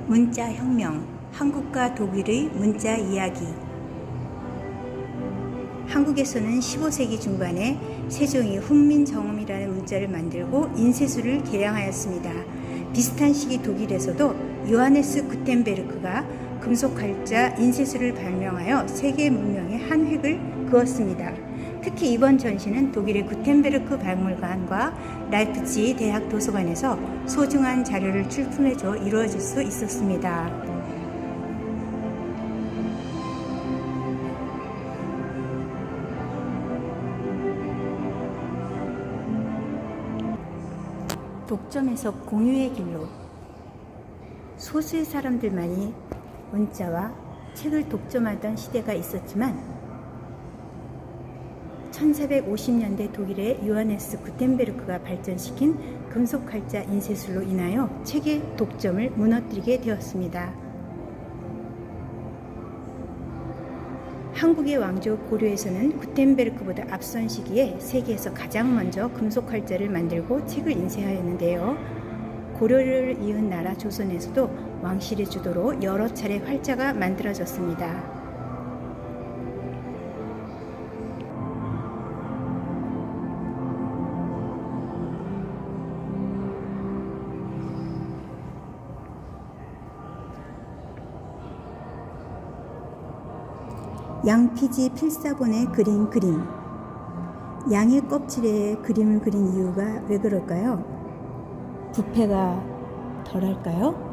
문자혁명, 한국과 독일의 문자 이야기. 한국에서는 15세기 중반에 세종이 훈민정음이라는 문자를 만들고 인쇄술을 개량하였습니다. 비슷한 시기 독일에서도 요하네스 구텐베르크가 금속활자 인쇄술을 발명하여 세계 문명에 한 획을 그었습니다. 특히 이번 전시는 독일의 구텐베르크 박물관과 라이프치히 대학 도서관에서 소중한 자료를 출품해줘 이루어질 수 있었습니다. 독점에서 공유의 길로. 소수의 사람들만이 문자와 책을 독점하던 시대가 있었지만 1450년대 독일의 요하네스 구텐베르크가 발전시킨 금속활자 인쇄술로 인하여 책의 독점을 무너뜨리게 되었습니다. 한국의 왕조 고려에서는 구텐베르크보다 앞선 시기에 세계에서 가장 먼저 금속활자를 만들고 책을 인쇄하였는데요. 고려를 이은 나라 조선에서도 왕실의 주도로 여러 차례 활자가 만들어졌습니다. 양피지 필사본에 그린 그림. 양의 껍질에 그림을 그린 이유가 왜 그럴까요? 부패가 덜할까요?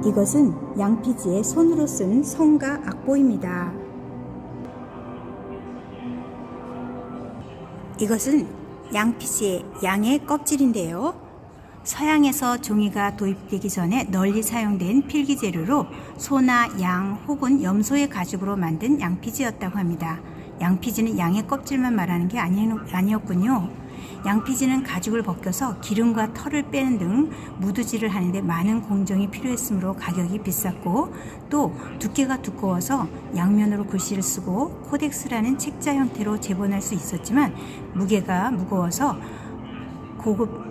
이것은 양피지에 손으로 쓴 성가 악보입니다. 이것은 양피지의 양의 껍질인데요. 서양에서 종이가 도입되기 전에 널리 사용된 필기 재료로 소나 양 혹은 염소의 가죽으로 만든 양피지였다고 합니다. 양피지는 양의 껍질만 말하는 게 아니었군요. 양피지는 가죽을 벗겨서 기름과 털을 빼는 등 무드질을 하는데 많은 공정이 필요했으므로 가격이 비쌌고, 또 두께가 두꺼워서 양면으로 글씨를 쓰고 코덱스라는 책자 형태로 제본할 수 있었지만 무게가 무거워서 고급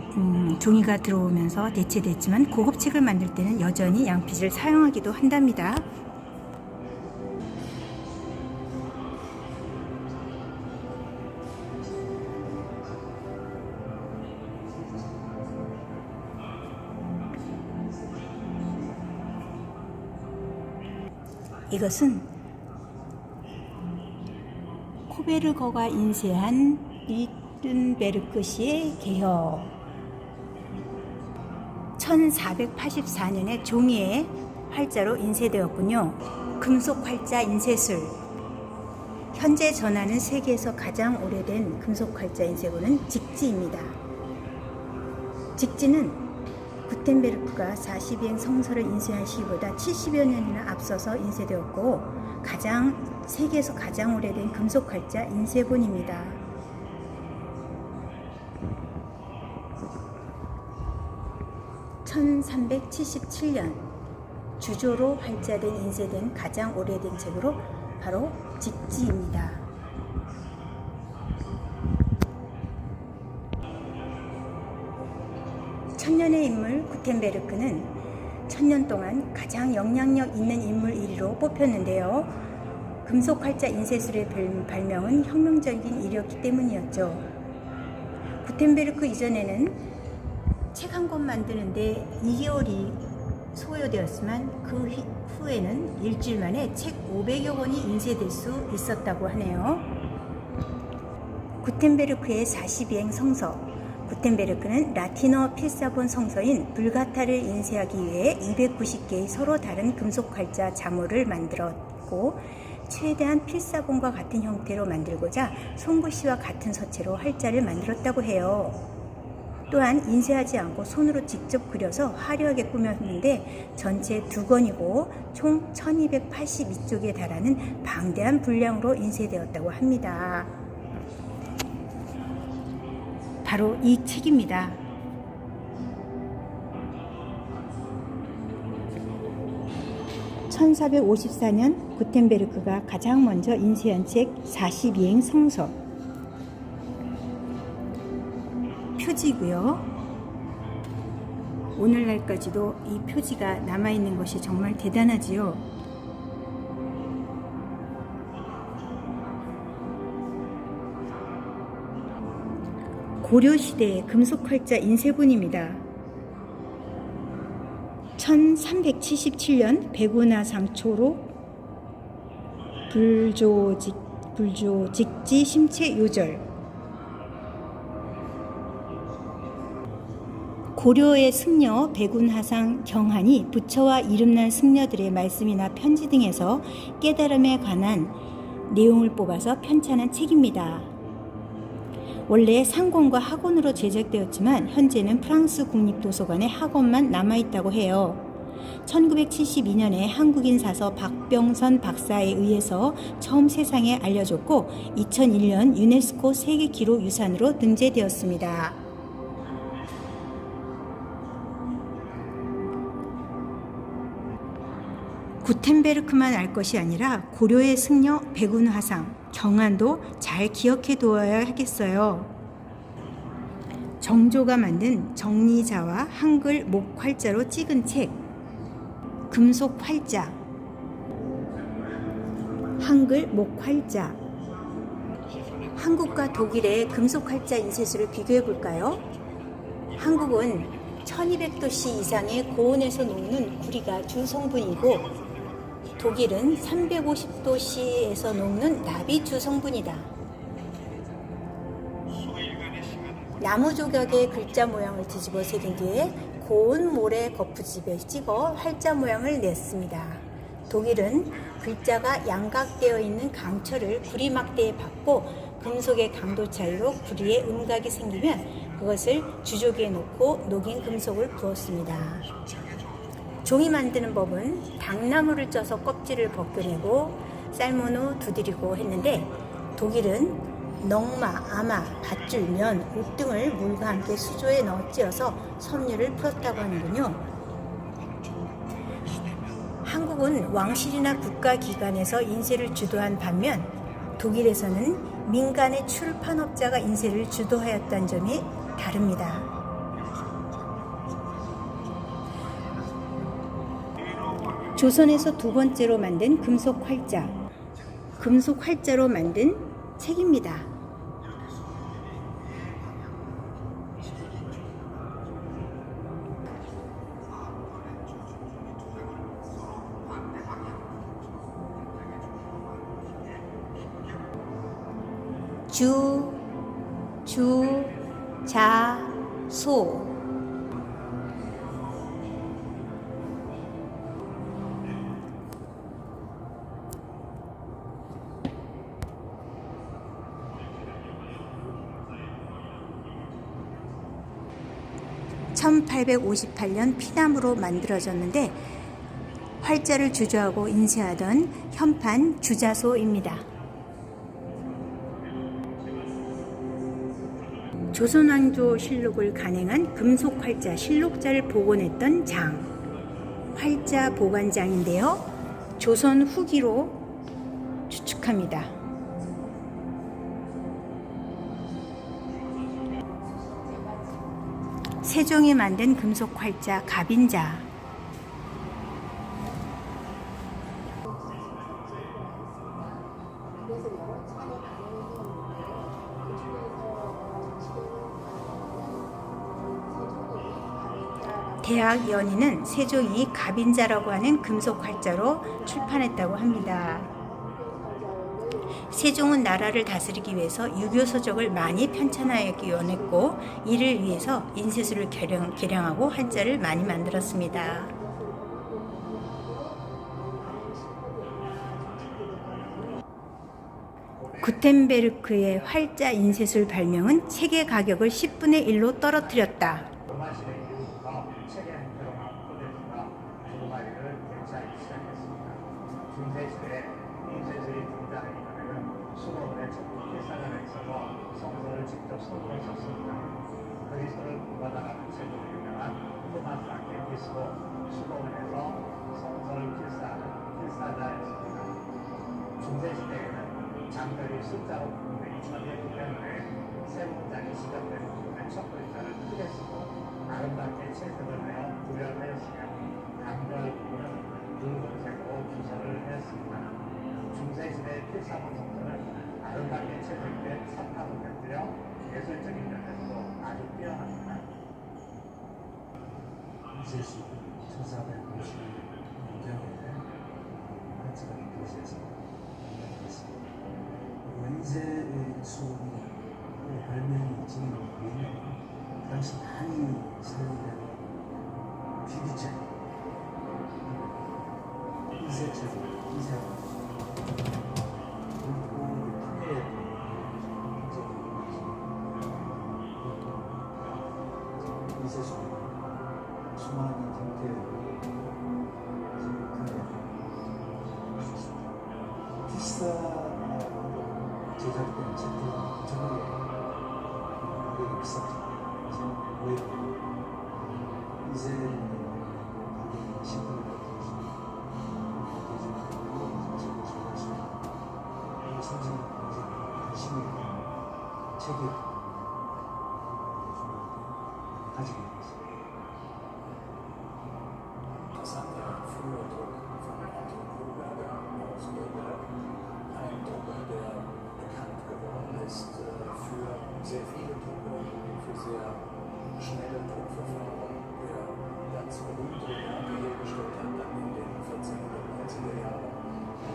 종이가 들어오면서 대체됐지만 고급책을 만들 때는 여전히 양피지를 사용하기도 한답니다. 이것은 코베르거가 인쇄한 리튼베르크 시의 개혁. 1484년에 종이에 활자로 인쇄되었군요. 금속 활자 인쇄술. 현재 전하는 세계에서 가장 오래된 금속 활자 인쇄본은 직지입니다. 직지는 구텐베르크가 40여행 성서를 인쇄한 시기보다 70여 년이나 앞서서 인쇄되었고 세계에서 가장 오래된 금속 활자 인쇄본입니다. 1377년 주조로 활자된 인쇄된 가장 오래된 책으로 바로 직지입니다. 천년의 인물 구텐베르크는 1000년 동안 가장 영향력 있는 인물 1위로 뽑혔는데요. 금속 활자 인쇄술의 발명은 혁명적인 일이었기 때문이었죠. 구텐베르크 이전에는 책 한 권 만드는데 2개월이 소요되었지만 그 후에는 일주일 만에 책 500여 권이 인쇄될 수 있었다고 하네요. 구텐베르크의 42행 성서. 구텐베르크는 라틴어 필사본 성서인 불가타를 인쇄하기 위해 290개의 서로 다른 금속 활자 자모를 만들었고, 최대한 필사본과 같은 형태로 만들고자 손글씨와 같은 서체로 활자를 만들었다고 해요. 또한 인쇄하지 않고 손으로 직접 그려서 화려하게 꾸몄는데 전체 2권이고 총 1282쪽에 달하는 방대한 분량으로 인쇄되었다고 합니다. 바로 이 책입니다. (1454년) 구텐베르크가 가장 먼저 인쇄한 책 42행 성서. 표지고요. 오늘날까지도 이 표지가 남아있는 것이 정말 대단하지요. 고려시대의 금속활자 인쇄본입니다. 1377년 백운하상 초록 불조직지 심체 요절. 고려의 승려 백운하상 경한이 부처와 이름난 승려들의 말씀이나 편지 등에서 깨달음에 관한 내용을 뽑아서 편찬한 책입니다. 원래 상권과 학원으로 제작되었지만 현재는 프랑스 국립도서관에 학원만 남아있다고 해요. 1972년에 한국인 사서 박병선 박사에 의해서 처음 세상에 알려졌고 2001년 유네스코 세계기록유산으로 등재되었습니다. 구텐베르크만 알 것이 아니라 고려의 승려 백운화상, 경한도 잘 기억해 두어야 하겠어요. 정조가 만든 정리자와 한글 목활자로 찍은 책, 금속활자, 한글 목활자. 한국과 독일의 금속활자 인쇄술을 비교해 볼까요? 한국은 1200도씨 이상의 고온에서 녹는 구리가 주 성분이고 독일은 350도씨에서 녹는 납이 주 성분이다. 나무 조각의 글자 모양을 뒤집어 새긴 뒤에 고운 모래 거푸집에 찍어 활자 모양을 냈습니다. 독일은 글자가 양각되어 있는 강철을 구리막대에 박고 금속의 강도 차이로 구리에 음각이 생기면 그것을 주조기에 넣고 녹인 금속을 부었습니다. 종이 만드는 법은 당나무를 쪄서 껍질을 벗겨내고 삶은 후 두드리고 했는데 독일은 넝마, 아마, 밧줄, 면, 옷 등을 물과 함께 수조에 넣어 찧어서 섬유를 풀었다고 하는군요. 한국은 왕실이나 국가기관에서 인쇄를 주도한 반면 독일에서는 민간의 출판업자가 인쇄를 주도하였다는 점이 다릅니다. 조선에서 두 번째로 만든 금속활자, 금속활자로 만든 책입니다. 주, 자, 소. 1858년 피담으로 만들어졌는데 활자를 주조하고 인쇄하던 현판 주자소입니다. 조선왕조실록을 간행한 금속활자 실록자를 복원했던 장, 활자 보관장인데요. 조선 후기로 추측합니다. 세종이 만든 금속활자 갑인자. 대학 연의는 세종이 갑인자라고 하는 금속활자로 출판했다고 합니다. 세종은 나라를 다스리기 위해서 유교 서적을 많이 편찬하기 원했고 이를 위해서 인쇄술을 개량하고 활자를 많이 만들었습니다. 구텐베르크의 활자 인쇄술 발명은 책의 가격을 10분의 1로 떨어뜨렸다. 수고원의 필사관에 있어서 성서를 직접 선포하셨습니다. 그리스도를 구하다가 세계로 유명한 토마스 아퀴나스도 수고원에서 성서를 필사하는 필사자였습니다. 중세시대에는 장별이 숫자로 구분된 천리이기 때문에 세 문장이 시작되는 부분의 첫 글자를 크게 쓰고 아름답게 채색을 하여 구별하였으며 강별 부분은 붉은색으로 주설을 하였습니다. 중세시대 필사본 성전은 아름답게 채색된 석탑을 곁들여 예술적인 면에서도 아주 뛰어납니다. 이세수 1450년경에 한자가 교세에서 유명했습니다. 원세의 수업이 별명이 지금 뭐냐면 당시 많이 사용되는 필기체 이세체로 이세가 이세수 수많은 형태의 피사 제작된 책들은 전부 우리 역사적 왜 이세의 신분을 가지고 책을 소개했습니다. 선생님 관심이 책을 가지고 있습니다. Das hat der frühe Druck von Otto Kohlberger aus Nürnberg, ein Drucker, der bekannt geworden ist für sehr viele Drucke, für sehr schnelle Druckverfahren, der ganz berühmte Werke hergestellt hat, dann in den 1490er Jahren.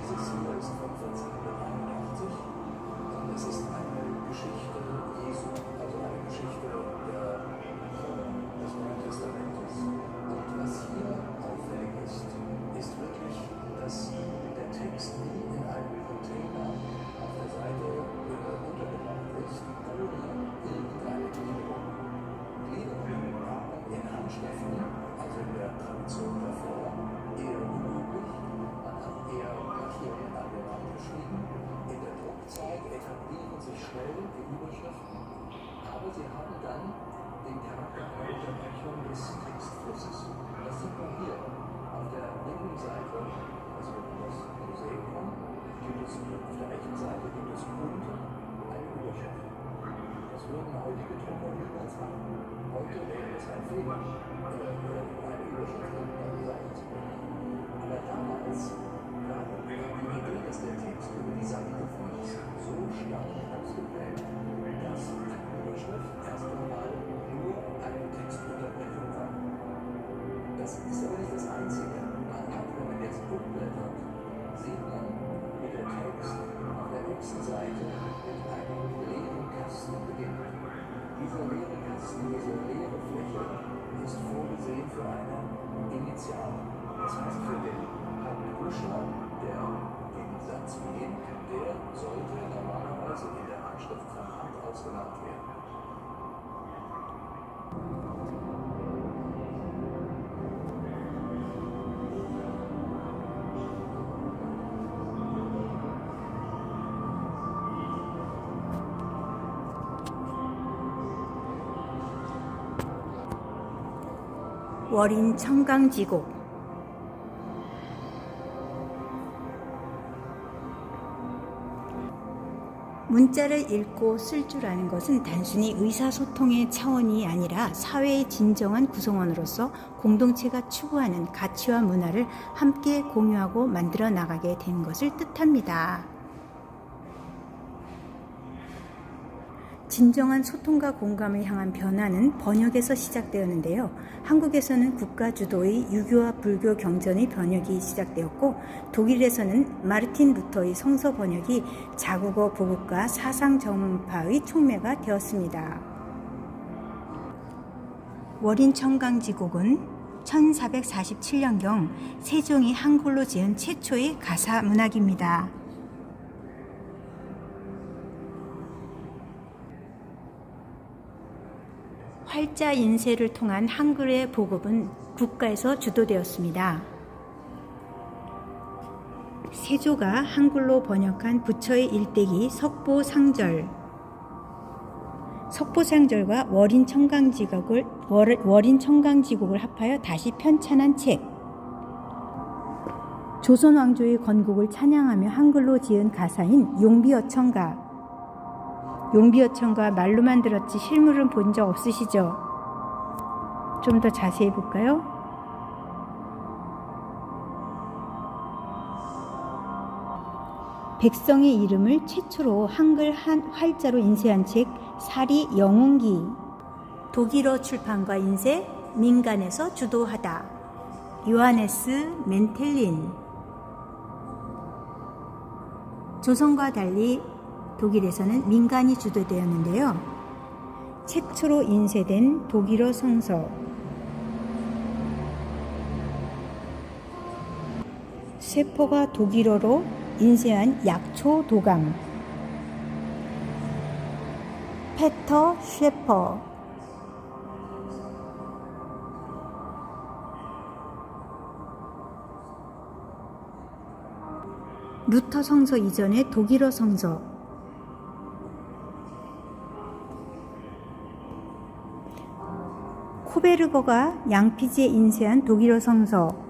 Dieses hier ist von 1481 und es ist eine Geschichte Jesu, also eine Geschichte des Neuen Testamentes. Und was hier auffällig ist, ist wirklich, dass der Text nie in einem Container auf der Seite untergebracht ist, ohne irgendeine Gliederung. Gliederungen waren in Handschriften, also in der Tradition davor, eher unüblich. Man hat eher Markierungen an der Wand geschrieben. In der Druckzeit etablieren sich schnell die Überschriften, aber sie haben dann den Charakter einer Unterbrechung des Textflusses. Das sieht man hier auf der linken Seite, also das Museum, gibt es auf der rechten Seite gibt es unten eine Überschrift. Das würden heutige Drucker niemals machen. Heute wäre es ein Fehler, eine Überschrift an die Seite zu bringen. Aber damals war die Idee, dass der Text über die Seite fließt, so stark ausgeprägt, dass eine Überschrift erst einmal nur eine Textunterbrechung war. Das ist aber nicht das Einzige. Man hat, wenn man jetzt umblättert, sieht man, wie der Text auf der nächsten Seite mit einem leeren Kasten beginnt. Dieser leere Kasten, diese leere Fläche, ist vorgesehen für eine Initial. Das heißt, für den Hauptbuchstaben, der den Satz beginnt, der sollte normalerweise in der Handschrift von Hand ausgemacht werden. 월인 청강지곡. 문자를 읽고 쓸 줄 아는 것은 단순히 의사소통의 차원이 아니라 사회의 진정한 구성원으로서 공동체가 추구하는 가치와 문화를 함께 공유하고 만들어 나가게 된 것을 뜻합니다. 진정한 소통과 공감을 향한 변화는 번역에서 시작되었는데요. 한국에서는 국가 주도의 유교와 불교 경전의 번역이 시작되었고, 독일에서는 마르틴 루터의 성서 번역이 자국어 보급과 사상 전파의 촉매가 되었습니다. 월인 청강지곡은 1447년경 세종이 한글로 지은 최초의 가사 문학입니다. 활자 인쇄를 통한 한글의 보급은 국가에서 주도되었습니다. 세조가 한글로 번역한 부처의 일대기 석보상절과 월인 청강지곡을 합하여 다시 편찬한 책, 조선 왕조의 건국을 찬양하며 한글로 지은 가사인 용비어천가. 용비어천가 말로만 들었지 실물은 본 적 없으시죠? 좀 더 자세히 볼까요? 백성의 이름을 최초로 한글 활자로 인쇄한 책 사리 영웅기. 독일어 출판과 인쇄, 민간에서 주도하다. 요하네스 멘텔린. 조선과 달리 독일에서는 민간이 주도되었는데요. 최초로 인쇄된 독일어 성서. 세포가 독일어로 인쇄한 약초 도감. 페터 셰퍼. 루터 성서 이전의 독일어 성서. 코베르거가 양피지에 인쇄한 독일어 성서.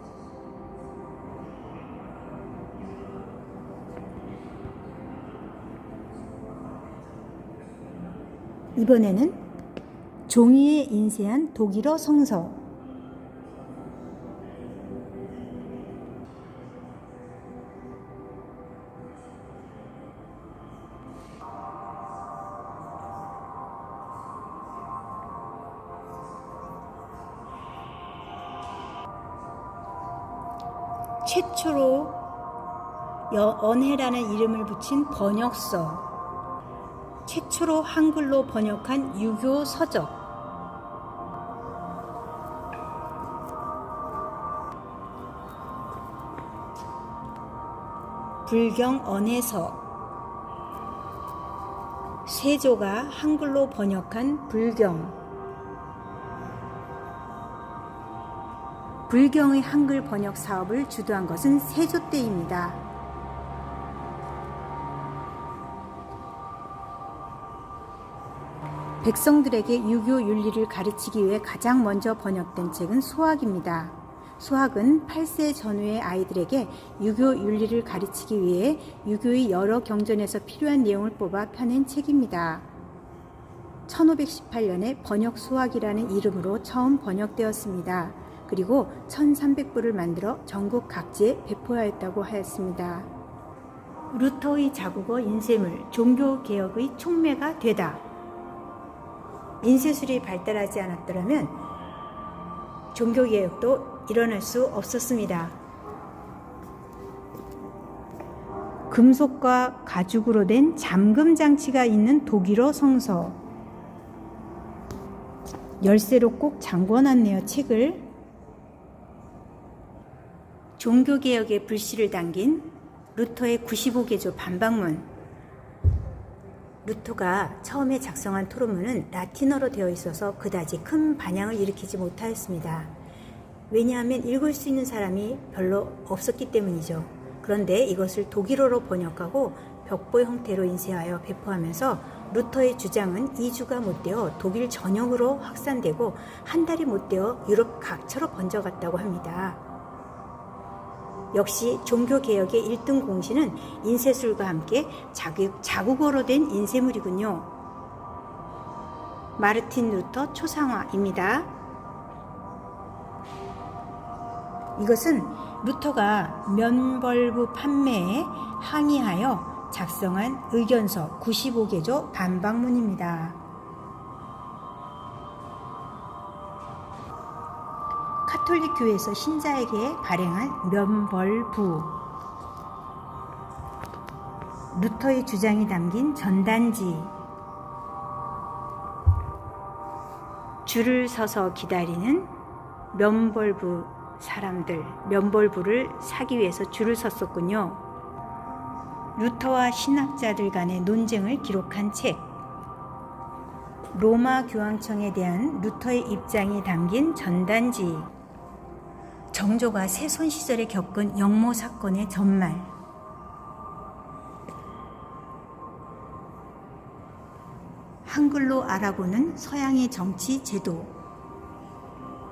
이번에는 종이에 인쇄한 독일어 성서. 최초로 언해라는 이름을 붙인 번역서. 최초로 한글로 번역한 유교 서적. 불경 언해서. 세조가 한글로 번역한 불경. 불경의 한글 번역 사업을 주도한 것은 세조 때입니다. 백성들에게 유교 윤리를 가르치기 위해 가장 먼저 번역된 책은 수학입니다. 수학은 8세 전후의 아이들에게 유교 윤리를 가르치기 위해 유교의 여러 경전에서 필요한 내용을 뽑아 펴낸 책입니다. 1518년에 번역 수학이라는 이름으로 처음 번역되었습니다. 그리고 1300부를 만들어 전국 각지에 배포하였다고 하였습니다. 루터의 자국어 인쇄물, 종교개혁의 촉매가 되다. 인쇄술이 발달하지 않았더라면 종교개혁도 일어날 수 없었습니다. 금속과 가죽으로 된 잠금 장치가 있는 독일어 성서. 열쇠로 꼭 잠궈놨네요, 책을. 종교개혁의 불씨를 당긴 루터의 95개조 반박문. 루터가 처음에 작성한 토론문은 라틴어로 되어 있어서 그다지 큰 반향을 일으키지 못하였습니다. 왜냐하면 읽을 수 있는 사람이 별로 없었기 때문이죠. 그런데 이것을 독일어로 번역하고 벽보 형태로 인쇄하여 배포하면서 루터의 주장은 2주가 못 되어 독일 전역으로 확산되고 한 달이 못 되어 유럽 각처로 번져갔다고 합니다. 역시 종교개혁의 1등 공신은 인쇄술과 함께 자국어로 된 인쇄물이군요. 마르틴 루터 초상화입니다. 이것은 루터가 면벌부 판매에 항의하여 작성한 의견서 95개조 반박문입니다. 카톨릭 교회에서 신자에게 발행한 면벌부. 루터의 주장이 담긴 전단지. 줄을 서서 기다리는 면벌부 사람들, 면벌부를 사기 위해서 줄을 섰었군요. 루터와 신학자들 간의 논쟁을 기록한 책. 로마 교황청에 대한 루터의 입장이 담긴 전단지. 정조가 세손 시절에 겪은 영모 사건의 전말. 한글로 알아보는 서양의 정치 제도.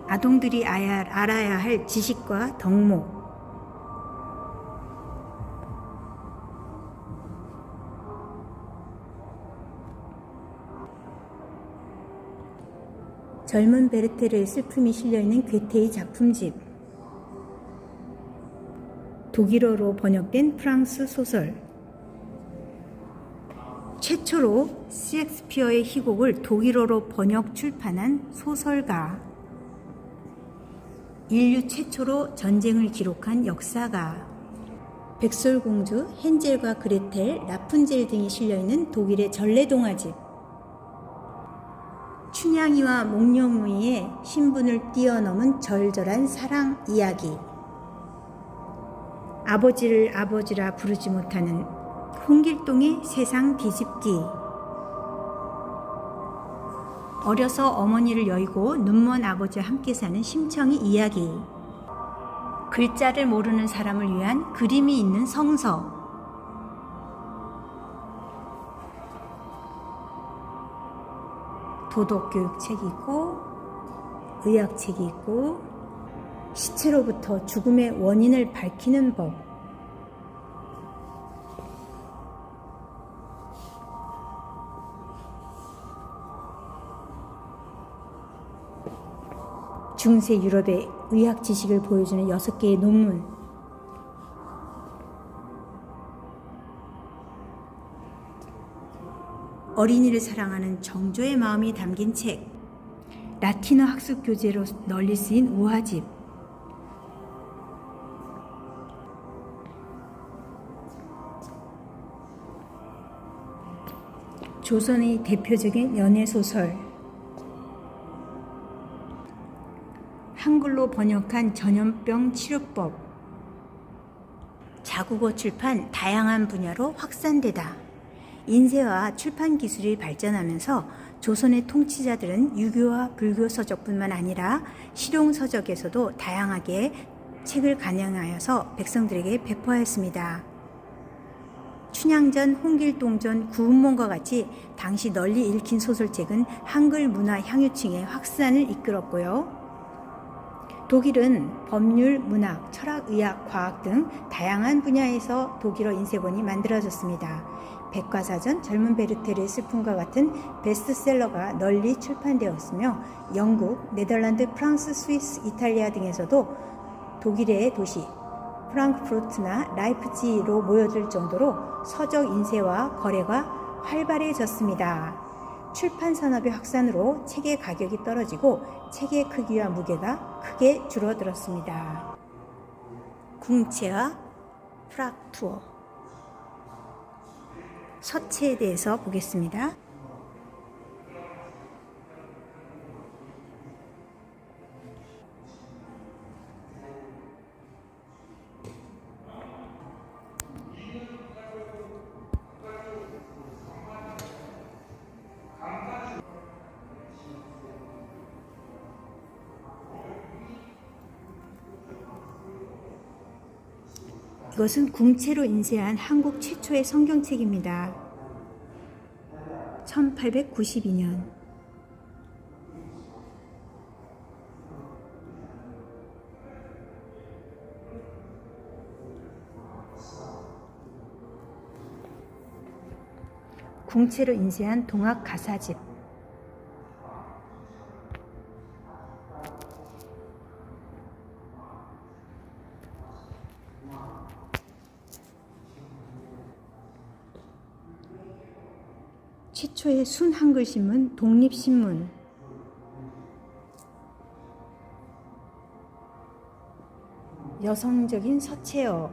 아동들이 알아야 할 지식과 덕목. 젊은 베르테르의 슬픔이 실려있는 괴테의 작품집. 독일어로 번역된 프랑스 소설. 최초로 셰익스피어의 희곡을 독일어로 번역 출판한 소설가, 인류 최초로 전쟁을 기록한 역사가, 백설공주, 헨젤과 그레텔, 라푼젤 등이 실려있는 독일의 전래동화집, 춘향이와 목련무늬의 신분을 뛰어넘은 절절한 사랑 이야기, 아버지를 아버지라 부르지 못하는 홍길동의 세상 뒤집기, 어려서 어머니를 여의고 눈먼 아버지와 함께 사는 심청이 이야기, 글자를 모르는 사람을 위한 그림이 있는 성서, 도덕교육책이 있고 의학책이 있고 시체로부터 죽음의 원인을 밝히는 법, 중세 유럽의 의학 지식을 보여주는 6개의 논문, 어린이를 사랑하는 정조의 마음이 담긴 책, 라틴어 학습 교재로 널리 쓰인 우화집, 조선의 대표적인 연애소설, 한글로 번역한 전염병 치료법, 자국어 출판 다양한 분야로 확산되다. 인쇄와 출판 기술이 발전하면서 조선의 통치자들은 유교와 불교 서적뿐만 아니라 실용 서적에서도 다양하게 책을 간행하여서 백성들에게 배포하였습니다. 춘향전, 홍길동전, 구운몽과 같이 당시 널리 읽힌 소설책은 한글 문화 향유층의 확산을 이끌었고요. 독일은 법률, 문학, 철학, 의학, 과학 등 다양한 분야에서 독일어 인쇄본이 만들어졌습니다. 백과사전, 젊은 베르테르의 슬픔과 같은 베스트셀러가 널리 출판되었으며 영국, 네덜란드, 프랑스, 스위스, 이탈리아 등에서도 독일의 도시 프랑크푸르트나 라이프치히로 모여들 정도로 서적 인쇄와 거래가 활발해졌습니다. 출판 산업의 확산으로 책의 가격이 떨어지고 책의 크기와 무게가 크게 줄어들었습니다. 궁체와 프락투어, 서체에 대해서 보겠습니다. 이것은 궁체로 인쇄한 한국 최초의 성경책입니다. 1892년. 궁체로 인쇄한 동학 가사집. 최초의 순 한글 신문 독립신문. 여성적인 서체어.